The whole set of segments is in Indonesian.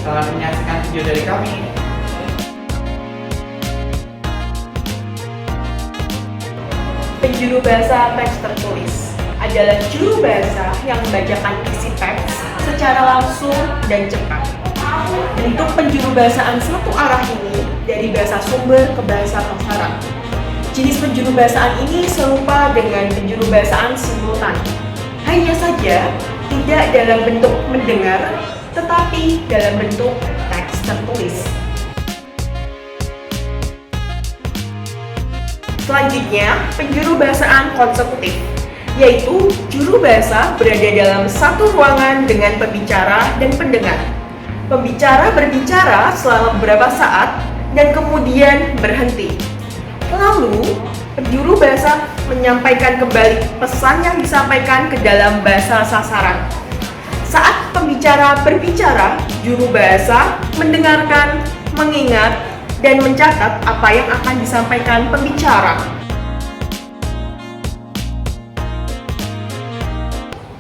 Selamat menyaksikan video dari kami. Penjuru bahasa teks tertulis adalah juru bahasa yang membacakan isi teks secara langsung dan cepat. Bentuk penjuru bahasaan satu arah ini dari bahasa sumber ke bahasa sasaran. Jenis penjuru bahasaan ini serupa dengan penjuru bahasaan simultan. Hanya saja tidak dalam bentuk mendengar, tetapi dalam bentuk teks tertulis. Selanjutnya, penjuru bahasaan konsekutif, yaitu juru bahasa berada dalam satu ruangan dengan pembicara dan pendengar. Pembicara berbicara selama beberapa saat dan kemudian berhenti. Lalu, penjuru bahasa menyampaikan kembali pesan yang disampaikan ke dalam bahasa sasaran. Saat pembicara berbicara, juru bahasa mendengarkan, mengingat, dan mencatat apa yang akan disampaikan pembicara.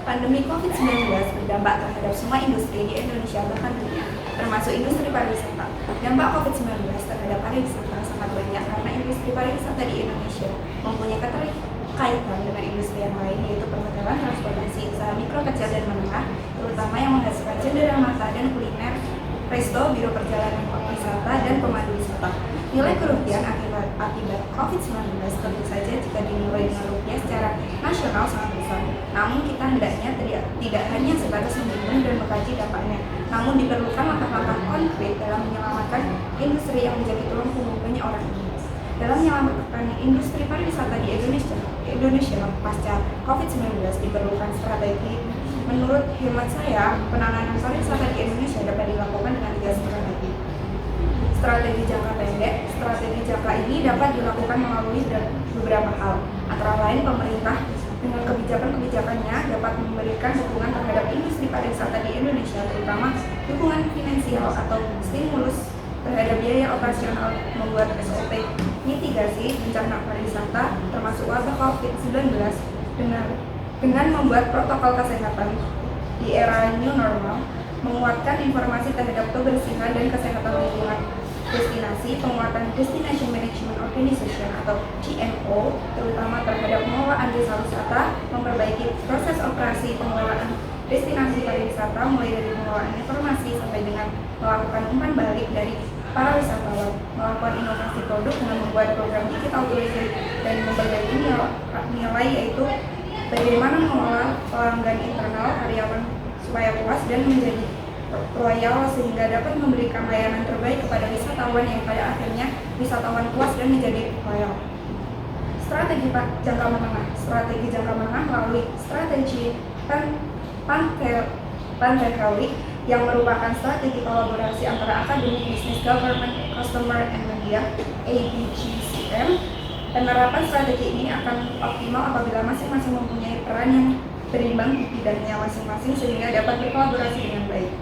Pandemi COVID-19 berdampak terhadap semua industri di Indonesia bahkan dunia, termasuk industri pariwisata. Dampak COVID-19 terhadap pariwisata sangat banyak karena industri pariwisata di Indonesia mempunyai keterkaitan dengan industri yang lain, yaitu perhotelan, transportasi, usaha mikro, kecil, dan menengah, terutama yang menghasilkan cenderamata dan kuliner, resto, biro perjalanan wisata, dan pemandu wisata. Nilai kerugian akibat COVID-19 tentu saja jika dinilai dengan rupiah secara nasional sangat besar. Namun kita hendaknya tidak hanya sebatas menghitung dan mengkaji dampaknya, namun diperlukan langkah-langkah konkret dalam menyelamatkan industri yang menjadi tulang punggung banyak orang ini. Dalam menyelamatkan industri pariwisata di Indonesia pasca COVID-19 diperlukan strategi. Menurut hemat saya, penanganan pariwisata di Indonesia dapat dilakukan dengan 3 strategi. Strategi jangka pendek. Strategi jangka ini dapat dilakukan melalui beberapa hal, antara lain pemerintah dengan kebijakan-kebijakannya dapat memberikan dukungan terhadap industri pariwisata di Indonesia, terutama dukungan finansial atau stimulus terhadap biaya operasional, membuat SOP mitigasi bencana pariwisata termasuk wabah COVID-19 dengan membuat protokol kesehatan di era new normal, menguatkan informasi terhadap kebersihan dan kesehatan lingkungan destinasi, penguatan Destination Management Organization atau DMO, terutama terhadap pengelolaan desa wisata, memperbaiki proses operasi pengelolaan destinasi pariwisata mulai dari pengelolaan informasi sampai dengan melakukan umpan balik dari para wisatawan, melakukan inovasi produk dengan membuat program digital tourism dan memperbaiki nilai yaitu bagaimana mengelola pelanggan internal karyawan supaya puas dan menjadi royal sehingga dapat memberikan layanan terbaik kepada wisatawan yang pada akhirnya wisatawan puas dan menjadi royal. Strategi jangka menengah. Strategi jangka menengah melalui strategi Pantheroic yang merupakan strategi kolaborasi antara akademik, bisnis, government, customer, and media (ABGCM). Penerapan strategi ini akan optimal apabila masing-masing mempunyai peran yang berimbang di bidangnya masing-masing sehingga dapat berkolaborasi dengan baik.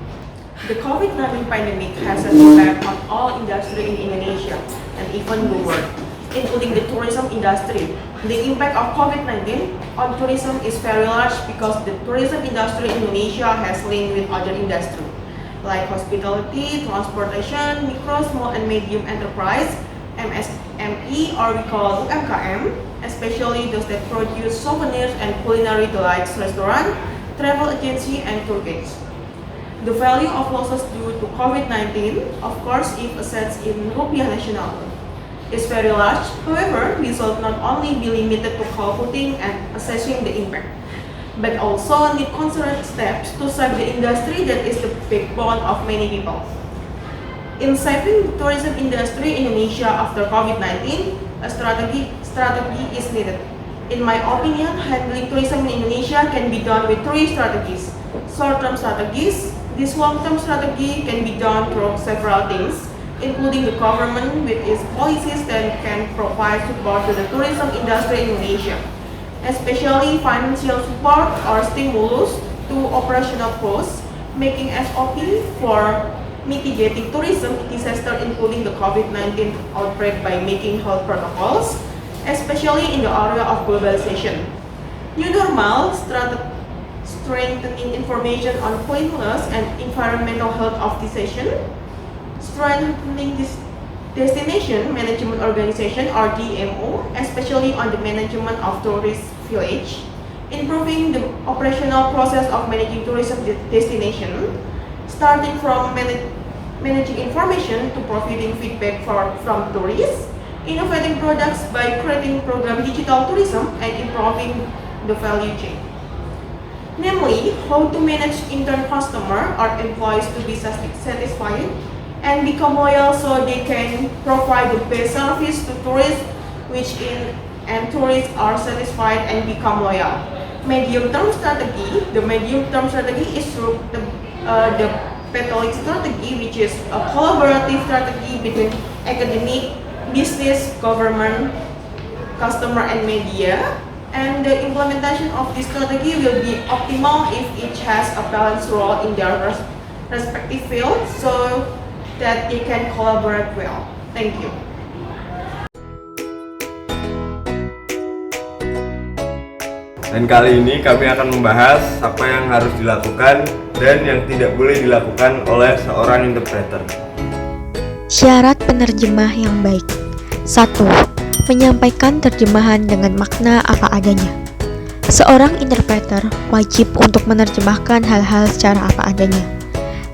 The COVID-19 pandemic has an impact on all industry in Indonesia and even the world, including the tourism industry. The impact of COVID-19 on tourism is very large because the tourism industry in Indonesia has linked with other industries like hospitality, transportation, micro, small and medium enterprise, MSME or we call UMKM, especially those that produce souvenirs and culinary delights, restaurant, travel agency, and tour guides. The value of losses due to COVID-19, of course, if assessed in rupiah national, is very large. However, we should not only be limited to calculating and assessing the impact, but also need concerted steps to save the industry that is the backbone of many people. In saving the tourism industry in Indonesia after COVID-19, a strategy is needed. In my opinion, handling tourism in Indonesia can be done with 3 strategies. Short-term strategies. This long-term strategy can be done through several things, including the government with its policies that can provide support to the tourism industry in Indonesia, especially financial support or stimulus to operational costs, making SOP for mitigating tourism disaster including the COVID-19 outbreak by making health protocols, especially in the area of globalization. New normal strengthening information on cleanliness and environmental health of the session, strengthening this destination management organization or DMO, especially on the management of tourist village, improving the operational process of managing tourism destination, starting from managing information to providing feedback from tourists, innovating products by creating program digital tourism and improving the value chain. Namely, how to manage intern customer or employees to be satisfied and become loyal so they can provide the best service to tourists, and tourists are satisfied and become loyal. Medium-term strategy. The medium-term strategy is through the Catholic strategy, which is a collaborative strategy between academic, business, government, customer, and media. And the implementation of this strategy will be optimal if each has a balanced role in their respective fields so that they can collaborate well. Thank you. Dan kali ini kami akan membahas apa yang harus dilakukan dan yang tidak boleh dilakukan oleh seorang interpreter. Syarat penerjemah yang baik. 1. Menyampaikan terjemahan dengan makna apa adanya. Seorang interpreter wajib untuk menerjemahkan hal-hal secara apa adanya.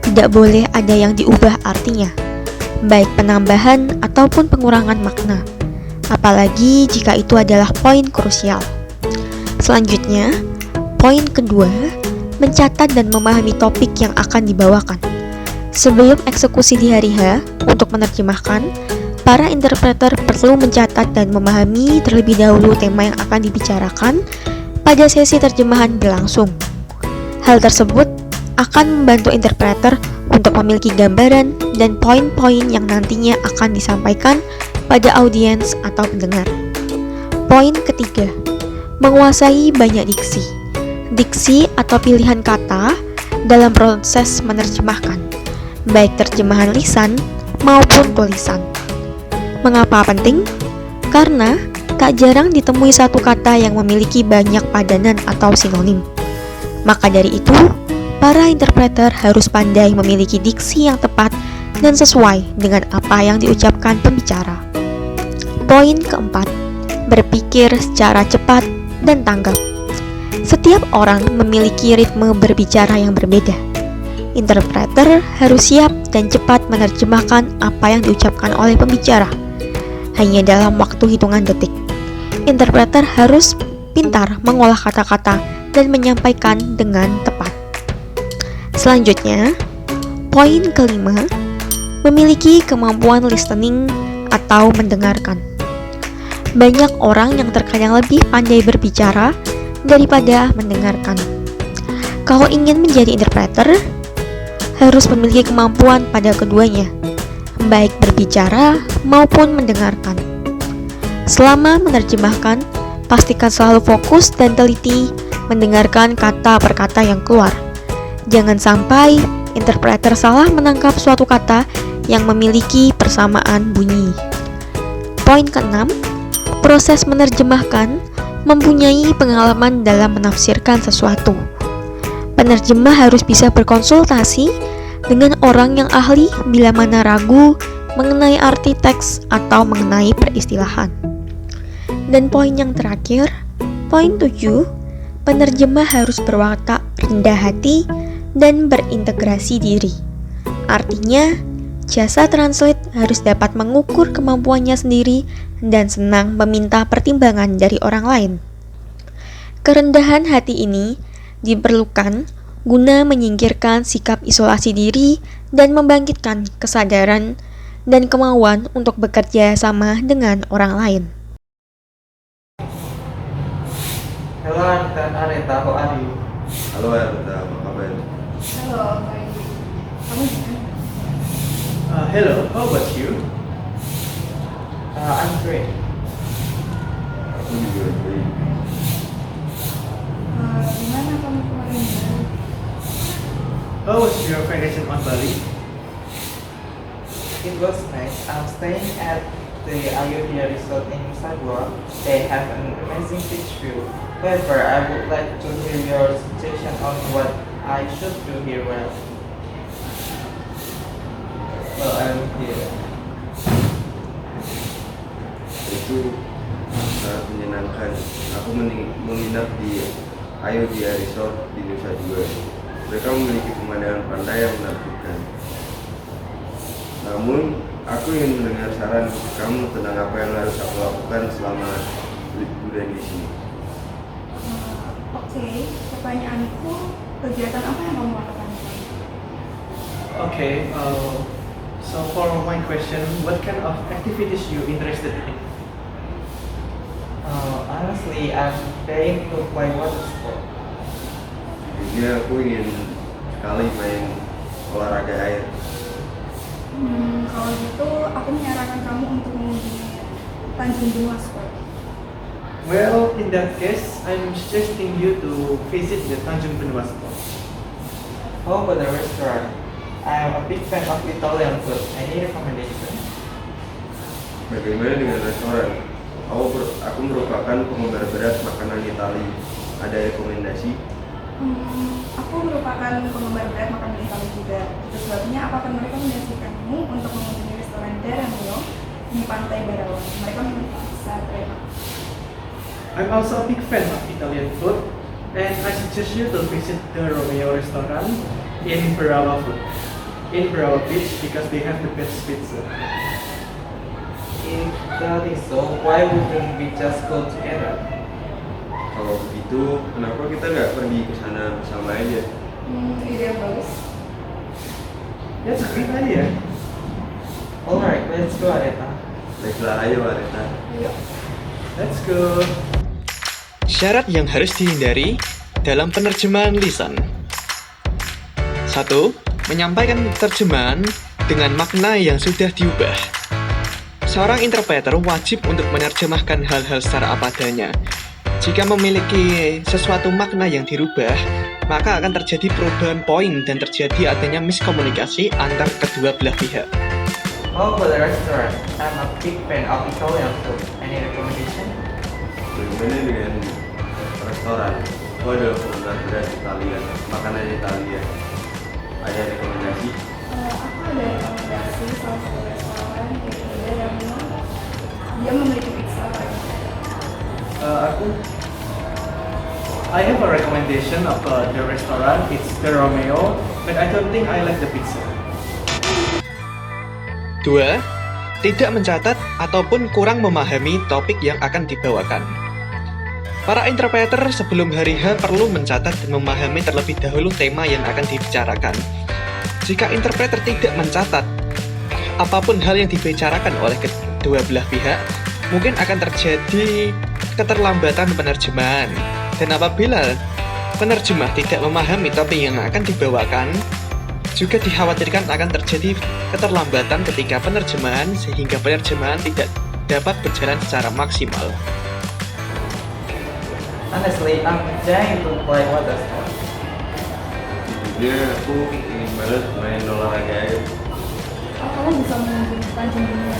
Tidak boleh ada yang diubah artinya, baik penambahan ataupun pengurangan makna, apalagi jika itu adalah poin krusial. Selanjutnya, poin kedua, mencatat dan memahami topik yang akan dibawakan. Sebelum eksekusi di hari H untuk menerjemahkan, para interpreter perlu mencatat dan memahami terlebih dahulu tema yang akan dibicarakan pada sesi terjemahan berlangsung. Hal tersebut akan membantu interpreter untuk memiliki gambaran dan poin-poin yang nantinya akan disampaikan pada audiens atau pendengar. Poin ketiga, menguasai banyak diksi. Diksi atau pilihan kata dalam proses menerjemahkan, baik terjemahan lisan maupun tulisan. Mengapa penting? Karena tak jarang ditemui satu kata yang memiliki banyak padanan atau sinonim. Maka dari itu, para interpreter harus pandai memiliki diksi yang tepat dan sesuai dengan apa yang diucapkan pembicara. Poin keempat, berpikir secara cepat dan tanggap. Setiap orang memiliki ritme berbicara yang berbeda. Interpreter harus siap dan cepat menerjemahkan apa yang diucapkan oleh pembicara, hanya dalam waktu hitungan detik. Interpreter harus pintar mengolah kata-kata dan menyampaikan dengan tepat. Selanjutnya, poin kelima, memiliki kemampuan listening atau mendengarkan. Banyak orang yang terkadang lebih pandai berbicara daripada mendengarkan. Kalau ingin menjadi interpreter, harus memiliki kemampuan pada keduanya, baik berbicara maupun mendengarkan. Selama menerjemahkan, pastikan selalu fokus dan teliti mendengarkan kata per kata yang keluar. Jangan sampai interpreter salah menangkap suatu kata yang memiliki persamaan bunyi. Poin keenam, proses menerjemahkan mempunyai pengalaman dalam menafsirkan sesuatu. Penerjemah harus bisa berkonsultasi dengan orang yang ahli bila mana ragu mengenai arti teks atau mengenai peristilahan. Dan poin yang terakhir, poin 7, penerjemah harus berwatak rendah hati dan berintegrasi diri. Artinya, jasa translate harus dapat mengukur kemampuannya sendiri dan senang meminta pertimbangan dari orang lain. Kerendahan hati ini diperlukan guna menyingkirkan sikap isolasi diri dan membangkitkan kesadaran dan kemauan untuk bekerja sama dengan orang lain. Hello Areta, how are you? Halo Areta, apa kabar? Halo, baik. Kamu gimana? Hello, how about you? I'm great. Aku juga baik. Gimana kamu kemarin? How was your vacation on Bali? It was nice. I'm staying at the Ayodhya Resort in Nusa Dua. They have an amazing beach view. However, I would like to hear your suggestion on what I should do here well. Well, I'm here. Itu sangat menyenangkan. Aku menginap di Ayodhya Resort di Nusa Dua. Mereka memiliki pemandangan pantai yang menakjubkan. Namun, aku ingin mendengar saran kamu tentang apa yang harus aku lakukan selama liburan di sini. Oke, pertanyaanku, kegiatan apa yang kamu lakukan? Okay, so for my question, what kind of activities you interested in? Honestly, I'm paying to play water sport. Jadi aku ingin sekali main olahraga air. Kalau gitu, aku menyarankan kamu untuk mengunjungi Tanjung Benua Sport. Well, in that case, I'm suggesting you to visit the Tanjung Benua Spot. How about the restaurant? I am a big fan of Italian food. Any recommendation? Bagaimana dengan restoran? Aku merupakan penggemar berat makanan Italia. Ada rekomendasi? Aku merupakan penggemar berat makanan Italia juga. Itu sebabnya aku akan merekomendasikan kamu untuk mengunjungi restoran Daramio di Pantai Barawan. Mereka memiliki pizza terenak. I'm also a big fan of Italian food, and I suggest you to visit the Romeo restaurant in Barawa Beach because they have the best pizza. If that is so, why wouldn't we just go together? Kalau begitu, kenapa kita nggak pergi ke sana bersama aja? Ide yang bagus. That's a great idea. Alright, let's go, Areta. Baiklah, ayo Areta. Yuk. Let's go. Syarat yang harus dihindari dalam penerjemahan lisan. 1. Menyampaikan terjemahan dengan makna yang sudah diubah. Seorang interpreter wajib untuk menerjemahkan hal-hal secara apa adanya. Jika memiliki sesuatu makna yang dirubah, maka akan terjadi perubahan poin dan terjadi adanya miskomunikasi antar kedua belah pihak. How about the restaurant? I'm a big fan of Italian food. Any recommendation? Bagaimana dengan restoran? Aku adalah penggemar berat Italia, makanan Italia. Ada rekomendasi? Aku ada rekomendasi salah satu restoran yaitu Daramio. Dia memiliki pizza terenak. I have a recommendation of the restaurant. It's the Romeo, but I don't think I like the pizza. 2. Tidak mencatat ataupun kurang memahami topik yang akan dibawakan. Para interpreter sebelum hari H perlu mencatat dan memahami terlebih dahulu tema yang akan dibicarakan. Jika interpreter tidak mencatat apapun hal yang dibicarakan oleh kedua belah pihak, mungkin akan terjadi keterlambatan penerjemahan. Dan apabila penerjemah tidak memahami topik yang akan dibawakan, juga dikhawatirkan akan terjadi keterlambatan ketika penerjemahan sehingga penerjemahan tidak dapat berjalan secara maksimal. Honestly, I'm dying to play water sport. Jujurnya aku ingin banget main olahraga air. Kamu bisa mengunjungi Tanjung Benua.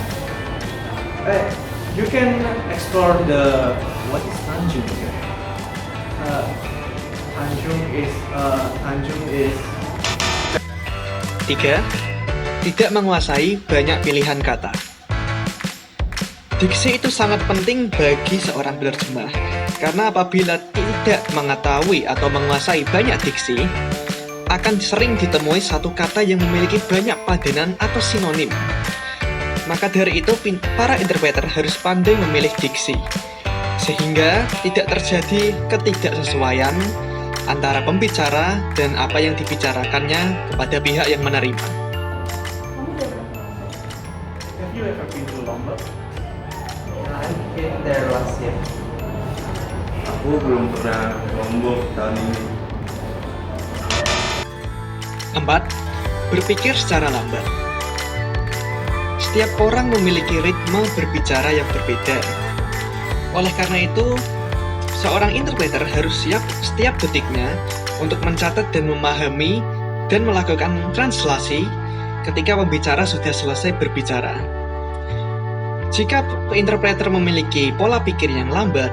You can explore the what is Tanjung? Tanjung is 3. Tidak menguasai banyak pilihan kata. Diksi itu sangat penting bagi seorang penerjemah, karena apabila tidak mengetahui atau menguasai banyak diksi, akan sering ditemui satu kata yang memiliki banyak padanan atau sinonim. Maka dari itu, para interpreter harus pandai memilih diksi, sehingga tidak terjadi ketidaksesuaian antara pembicara dan apa yang dibicarakannya kepada pihak yang menerima. Kamu udah pernah ke Lombok? Have you ever been to Lombok? I've been there last year. Aku belum pernah ke Lombok tahun ini. 4. Berpikir secara lambat. Setiap orang memiliki ritme berbicara yang berbeda. Oleh karena itu, seorang interpreter harus siap setiap detiknya untuk mencatat dan memahami dan melakukan translasi ketika pembicara sudah selesai berbicara. Jika interpreter memiliki pola pikir yang lambat,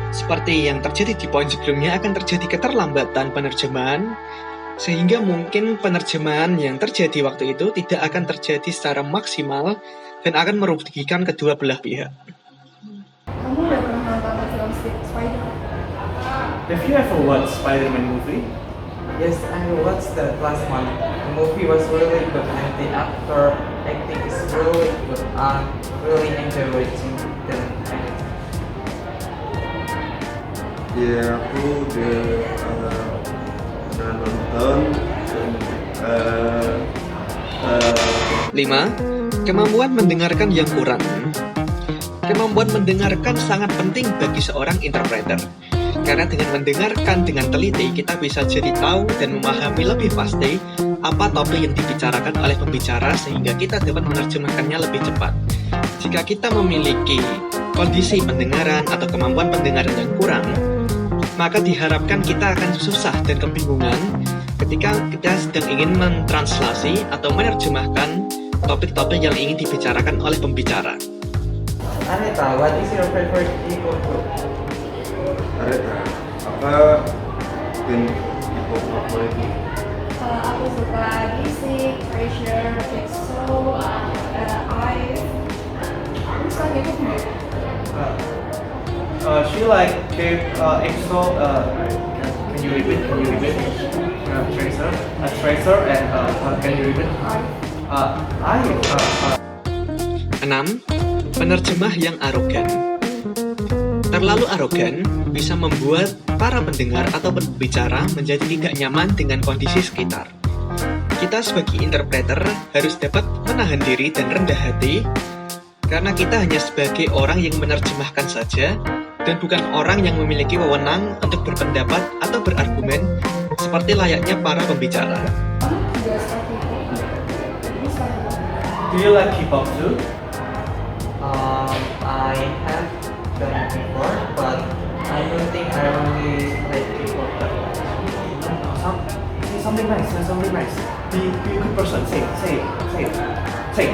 seperti yang terjadi di poin sebelumnya, akan terjadi keterlambatan penerjemahan, sehingga mungkin penerjemahan yang terjadi waktu itu tidak akan terjadi secara maksimal dan akan merugikan kedua belah pihak. Kamu udah pernah nonton film Spider? Have you ever watched Spider-Man movie? Yes, I watched that last one. The movie was really good and the actor acting is really good. I really enjoy watching them. Ya, aku udah pernah nonton dan 5. Kemampuan mendengarkan yang kurang. Kemampuan mendengarkan sangat penting bagi seorang interpreter. Karena dengan mendengarkan dengan teliti, kita bisa jadi tahu dan memahami lebih pasti apa topik yang dibicarakan oleh pembicara sehingga kita dapat menerjemahkannya lebih cepat. Jika kita memiliki kondisi pendengaran atau kemampuan pendengaran yang kurang, maka diharapkan kita akan susah dan kebingungan ketika kita sedang ingin mentranslasi atau menerjemahkan topik-topik yang ingin dibicarakan oleh pembicara. Anita, what is your favorite K-pop group? Areta, apa band K-pop favoritmu? Aku suka Basic, Treasure, EXO, IVE. Aku suka gitu. She like EXO. Can you repeat? Tracer, Tracer, and can you repeat? I. 6. Penerjemah yang arogan. Terlalu arogan bisa membuat para pendengar atau pembicara menjadi tidak nyaman dengan kondisi sekitar. Kita sebagai interpreter harus dapat menahan diri dan rendah hati karena kita hanya sebagai orang yang menerjemahkan saja dan bukan orang yang memiliki wewenang untuk berpendapat atau berargumen seperti layaknya para pembicara. Do you like K-pop too? I have done it before, but I don't think I really like K-pop that much. Say something nice. Say something nice. Be a good person. Say.